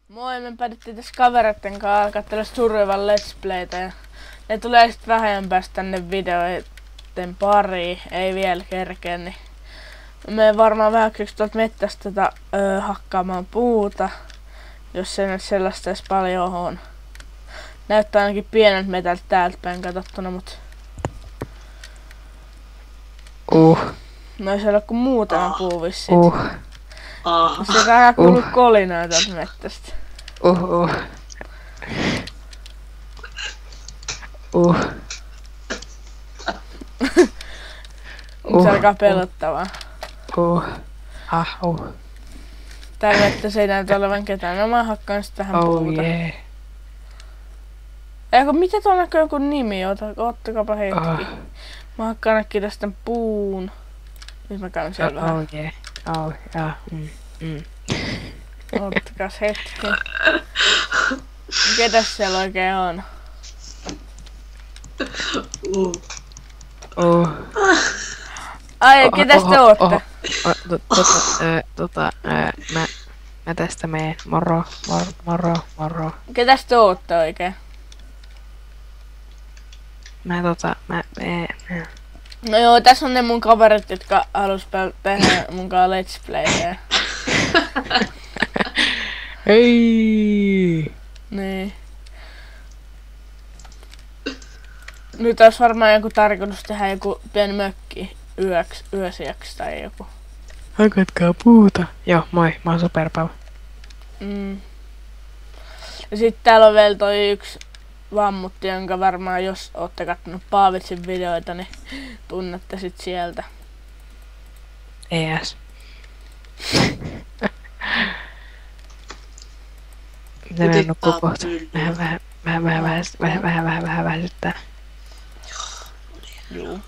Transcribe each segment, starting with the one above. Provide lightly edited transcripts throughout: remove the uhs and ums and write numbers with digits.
Moi, me päätettiin tässä kavereiden kanssa alkaa tällaista survival let's playtä ja ne tulee sit vähän päästä tänne videoiden pariin, ei vielä kerkeä, niin me varmaan vähän tuolta mettästä hakkaamaan puuta, jos se nyt sellaista edes paljon on. Näyttää ainakin pieneltä metältä täältä päin katsottuna, mut no ei se ole kuin muutama puu vissiin. Se vähän kuuluu kolinaa täältä mettästä. Se alkaa pelottavaa. Täällä mettässä ei näytä olevan ketään. No mä hakkaan sit tähän puuta. Eikö mitä tuolla näkyy joku nimi? Ottakaapa hetki. Mä hakkaan äkkiä tästä puun. Nyt mä käyn siellä vähän. Ottakas hetki. Ketäs siellä oikein on? Ai, ketäs te ootte? Mä tästä meen. Moro. Ketäs te ootte oikein? No joo, tässä on ne mun kaverit, jotka halus tehdä munkaan let's playä. Hei! Niin. Nyt olisi varmaan joku tarkoitus tehdä joku pieni mökki yösiäksi tai joku. Hakatkaa puuta. Joo, moi, mä oon Superpau. Ja sit täällä on vielä toi yksi vammutti, jonka varmaan jos ootte kattonut Paavitsin videoita, niin tunnette sit sieltä. ES. Mitä mä nukkuu kohta? Vähän väsyttää. Juu.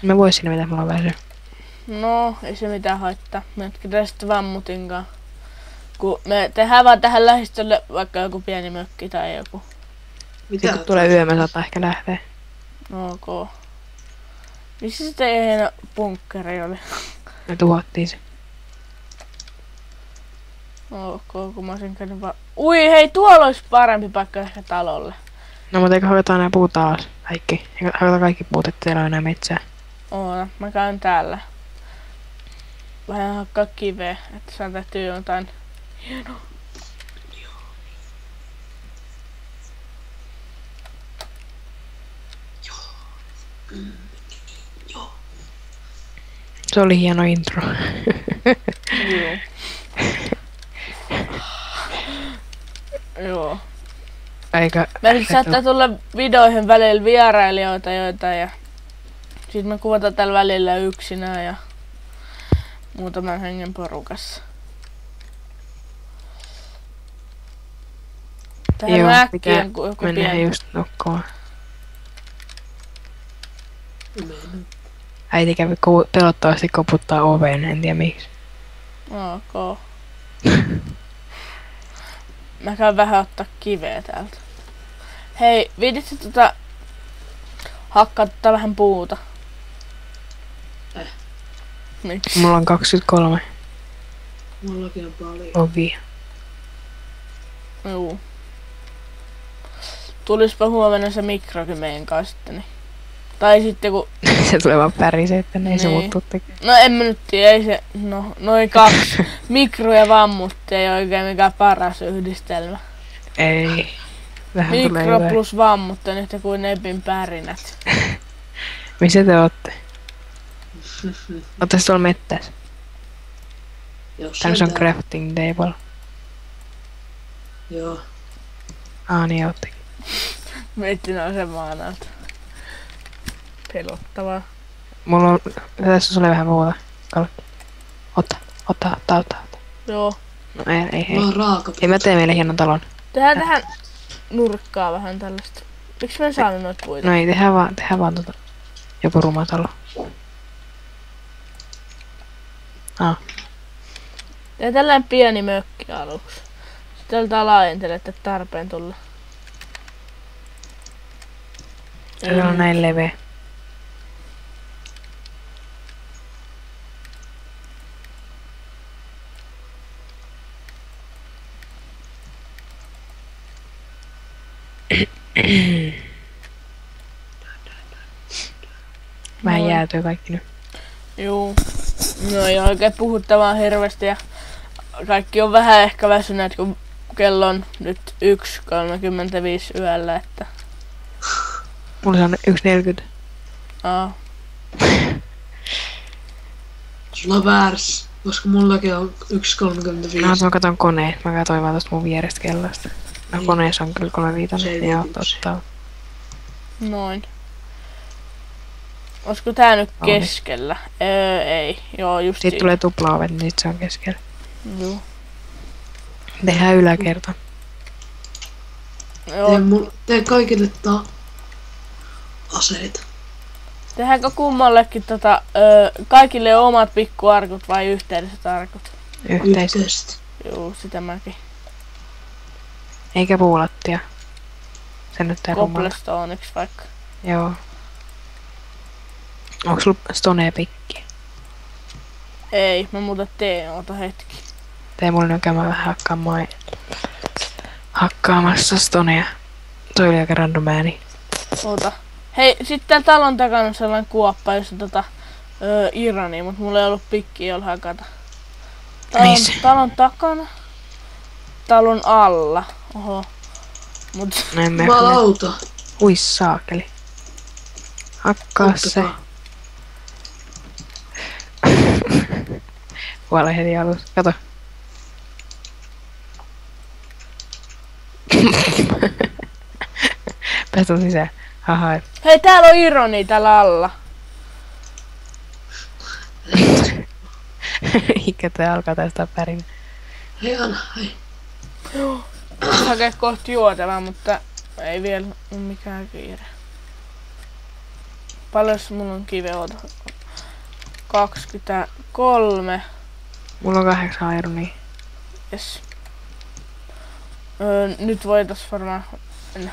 Mä voisin mitä mulla väsy. No, ei se mitään haittaa. Me jatketaan sitten vammutinkaan. Kun me tehdään vaan tähän lähistölle vaikka joku pieni mökki tai joku. Mitä? Kun tulee yö, mä saattaa ehkä lähteä. Ok. Missä se teidän bunkkeri oli? Me tuhottiin se. Ok, kun mä olisin käynyt vaan... Ui hei, tuolla olisi parempi paikka ehkä talolle. No mutta eikö hakataan nää puut taas? Kaikki. Hakataan kaikki puut, ettei teillä ole enää metsää. Oona, mä käyn täällä. Vähän hakkaa kiveä, että saan tehtyä jotain hienoa. Se oli hieno intro. Joo. Joo. Eikä... Meillä saattaa tulla videoihin välillä vierailijoita ja sit me kuvataan tällä välillä yksinään ja muutaman hengen porukassa. Tähän äkkiä joku mennään just nukkumaan. Äiti kävi pelottavasti koputtaa oveen, en tiedä miksi. Ok. Mä käyn vähän ottaa kiveä täältä. Hei, viitit hakkaa vähän puuta? Miksi? Mulla on 23. Mullakin on paljon. Ovia. Juu. Tulispa huomenna se mikrokin meidän kanssa sitten. Niin. Tai sitten kun... Se tulee vaan pärisee, että ne ei se muuttuu tekemään. No en mä nyt tiedä, ei se... No, noin kaksi. Mikro ja vammutti ei oikein mikään paras yhdistelmä. Ei. Vähän Mikro plus vammutti on yhtä kuin Nepin pärinät. Missä te ootte? Ootte tuolla mettässä? Täällä on crafting table. Joo. Niin oottekin. Meittin on se maanalta. Pelottavaa. Mulla on... Tässä on vähän muuta. Kalkki. Ota. Joo. No ei. Mulla on raaka. Ei mä teen meille hienon talon. Tehdään tähän nurkkaa vähän tällaista. Miksi mä en saanut noita puita? No ei, tehdään vaan joku ruma talo. Tehdään tällainen pieni mökki aluksi. Sitten aletaan laajentelette tarpeen tulla. Se on näin leveä. Vähän Noin. jäätyy kaikki nyt. Juu. No ei oikein puhuttavaa hirveästi ja kaikki on vähän ehkä väsyneet, kun kello on nyt 1.35 yöllä, että... Mulla se on 1.40. Aa. Sulla on väärässä, koska mullakin on 1.35. No, mä katon koneen. Mä katsoin vaan tosta mun vierestä kellosta. No Niin. koneessa on kyllä 3.5. Joo, 7.1. totta. Noin. Olisiko tää nyt On. keskellä? Ei. Joo, just Sitten tulee tuplaovet, niin sit se on keskellä. Juu. Tehdään yläkerta. Joo. Tee kaikille aseita. Tehdäänkö kummallekin kaikille omat pikkuarkut vai yhteiset arkut? Yhteis. Yhteisesti. Juu, sitä mäkin. Eikä puulattia. Se nyt ei rummalla. Cobblestoneiksi vaikka. Joo. Onks sulla stonea pikki? Ei, mä muuten teen, ota hetki. Tee mulle nyt käymään vähän hakkaamassa stonea. Toi oli aika random ääni. Ota. Hei, sit täällä talon takana on sellainen kuoppa, jossa Irani, mut mulla ei ollut pikkiä jolla hakata. Missä? Talon takana. Talon alla. Oho. Mut Näin me Jumalauta. Ui saakeli. Hakkaa se. Ottakaa. Kuolee heti alussa. Kato. Päästään sisään. Haha. hei, täällä on Irani täällä alla. Ikä tää alkaa tästä pärinä. Hei Anna, hei. Hakee kohti juotavaa, mutta ei vielä ole mikään kiire. Paljon mulla on kive, oota. 23. Mulla on 8 ironia. Yes. Nyt voitais varmaan mennä.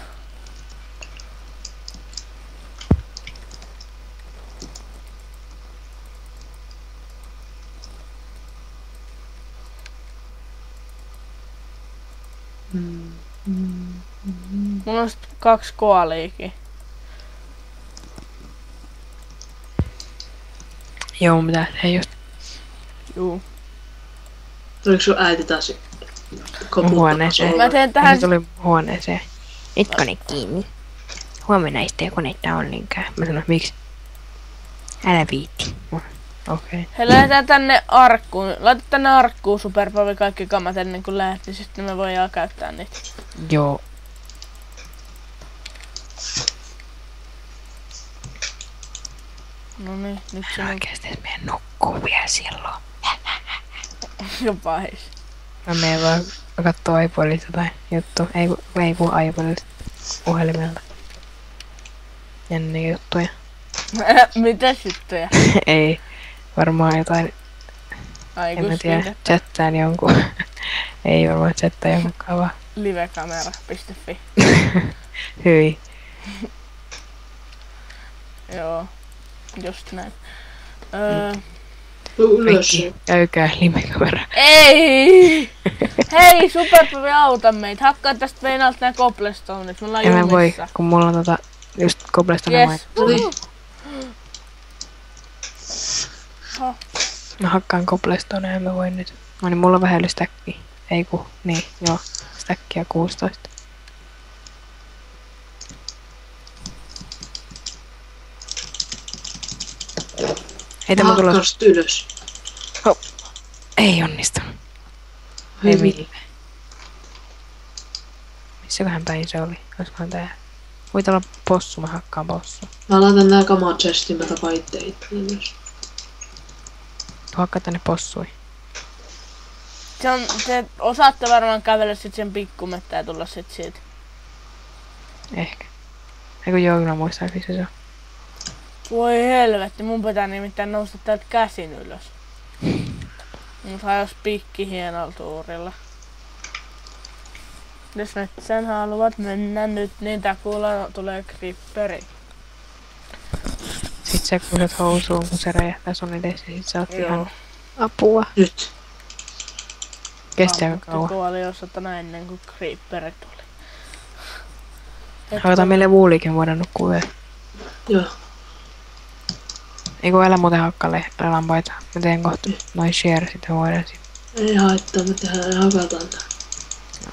Mulla on sit 2 koaliikin. Joo, mitä hei just Juu. Tuliko sun äiti taas mun huoneeseen. Mä teen Se tähän... tuli huoneeseen. Nyt kone kiinni. Huomenna ei sitten konetta ollenkaan. Mä sanoin, miksi? Älä viitti. Okei. He lähdetään tänne arkkuun. Laita tänne arkkuun Superpavi kaikki kamat ennen kuin lähdet, niin sitten me voidaan käyttää niitä. Joo. No niin, nyt se on Oikeesti meidän nukkuu vielä silloin. jo pahis. Mä menen vaan kattoo iPodista tai juttu. Ei puhu iPodista. Puhelimelta. Jänniä juttuja. Mitä juttuja? Ei. Varmaan jotain, en mä Aikus tiedä, chattaan jonkun. Ei varmaan chattaa jonkun kavaa. livekamera.fi. Hyi. Joo, just näin. Tuu ylös. Rikki, käykää limekamera. Ei! Hei, Superpavi, auta meitä. Hakkaa tästä meidän alta nää cobblestoneit. Me ollaan En mä jumissa. voi, kun mulla on just Cobblestone Yes. Tuli. Mä hakkaan Cobblestonea, en mä voi nyt. No niin, mulla on vähän yli stackia. Ei ku, niin, joo. Stackia 16. Heitä mun tulos. Hakkasit ylös. Ei onnistunut. Ei millään. Missäköhän päin se oli? Olisikohan tää? Voit olla possu, mä hakkaan possu. Mä laitan nää kamat chestiin, mä tapan itse itselleni myös. Hakkaa tänne possui. Te osaatte varmaan kävellä sit sen pikkumettä ja tulla sit siitä. Ehkä. Eikö joo, kyllä muistan, missä se on. Voi helvetti, mun pitää nimittäin nousta täältä käsin ylös. Mut hajos pikki hienolla tuurilla. Jos nyt sen haluat mennä nyt, niin takuulla tulee creeperi. Sit sä kusat housuun, kun se räjähtää sun edessä, sit sä oot Joo. ihan apua. Nyt. Kestääkö kauan? Kuoli jos otana ennen kuin creeperi tuli. Halutaan meille vuulikin voida nukkua yö. Joo. Eiku älä muuten hakkaile lampaita. Mä teen kohta noin share, sitten voidaan siinä. Ei haittaa, me tehdään hakataan tää.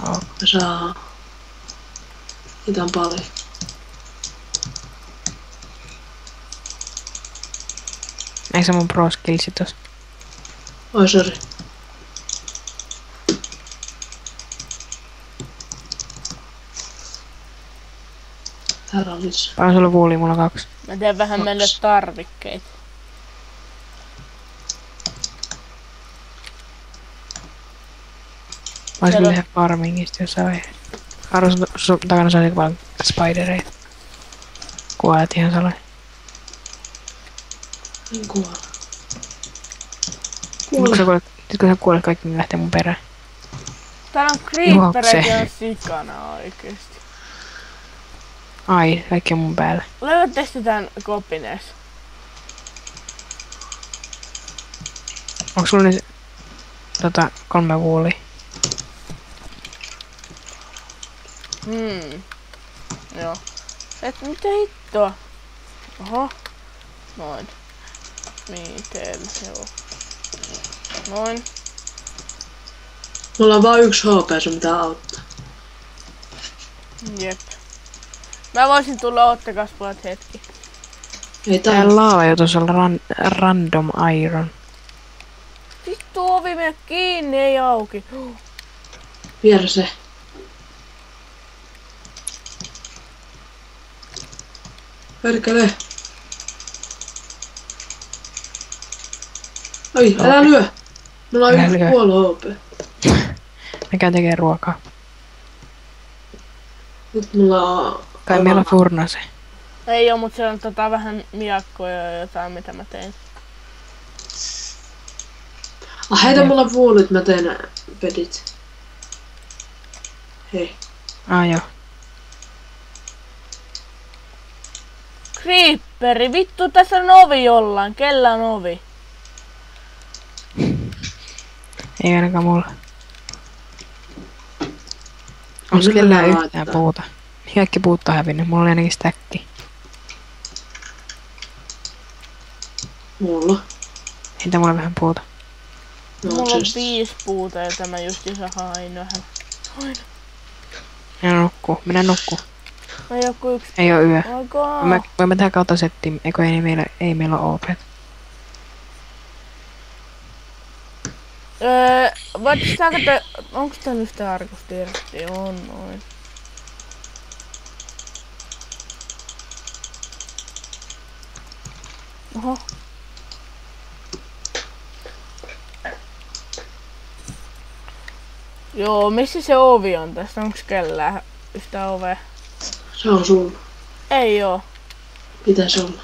Joo. Me saa. Niitä on paljon. Eikö se mun pro skillsi tossa? Oi sori. Täällä on lisää. Paljon sulla vuuli? Mulla on 2. Mä teen vähän meille tarvikkeita. Mä oisin Siellä on- tehdä farmingista jossain vaiheessa. Arvo sun takana se oli vaan spidereita. Kuolet ihan salai. En kuole. Sit kun sä kuolet kaikki, niin lähtee mun perään. Täällä on Juokse. creepereitä ihan sikana oikeesti. Ai, kaikki on mun päällä. Löydättekö te tän kopinees? Onks sulla nyt 3 vuolia? Joo. Et mitä hittoa? Oho. Noin. Miten? Joo. Noin. Mulla on vaan 1 HP, sun pitää auttaa. Jep. Mä voisin tulla, oottakas pojat hetki. Ei Tää tää laavajutus on random iron. Vittu ovi mene kiinni, ei auki. vielä se. Perkele. Ai, älä lyö. Mulla on Älä 1,5 lyö. HP. Mä käyn tekee ruokaa. Nyt mulla on... Kai meillä on furnase. Ei oo, mut se on vähän miakkoja ja jotain mitä mä tein. Heitä mulla vuolit, mä teen pedit. Hei. Joo. Creeperi, vittu tässä on ovi jollain. Kellä on ovi? Ei ainakaan mulla. Onks Kyllä kellään mä yhtään laittaa. puuta? Kaikki puut on hävinnyt. Mulla oli ainakin stäkki. Mulla. Heitä mulle vähän puuta. No, Mulla on just. 5 puuta ja tämä justiinsa hain vähän. Minä nukkuu. Minä nukkuu. No joku yksi. Ei oo yö. Voimme tehdä kautta settiin. Eikö ei meillä oo OP. Voitais saada te... Onks täällä yhtään arkusta irti? On noin. Oho. Joo, missä se ovi on tästä? Onks kellään yhtään ovea? Se on sulla. Ei oo. Pitäis olla.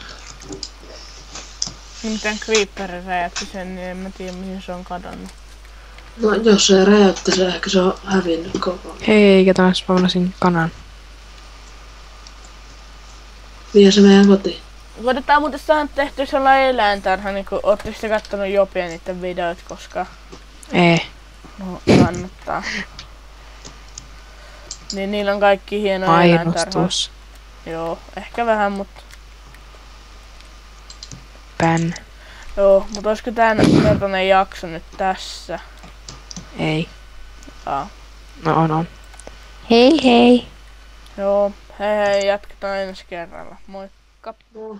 Nimittäin Creeper räjäytti sen, niin en mä tiedä mihin se on kadonnut. No, jos se räjäyttää se, ehkä se on hävinnyt koko. Hei, kato mä spawnasin kanan. Vie se meidän kotiin. Koitetaan muuten saada tehtyä sellainen eläintarha, niin kun ootte sitten kattonut Jopia niitten videoit, koska Ei. no, kannattaa. Niin niillä on kaikki hienoja eläintarhoja. Painostus. Joo, ehkä vähän, mutta Pän. joo, mutta olisiko tän kertainen jakso nyt tässä? Ei. Aa. No on. Hei hei. Joo, hei hei, jatketaan ensi kerralla. Moikka! No.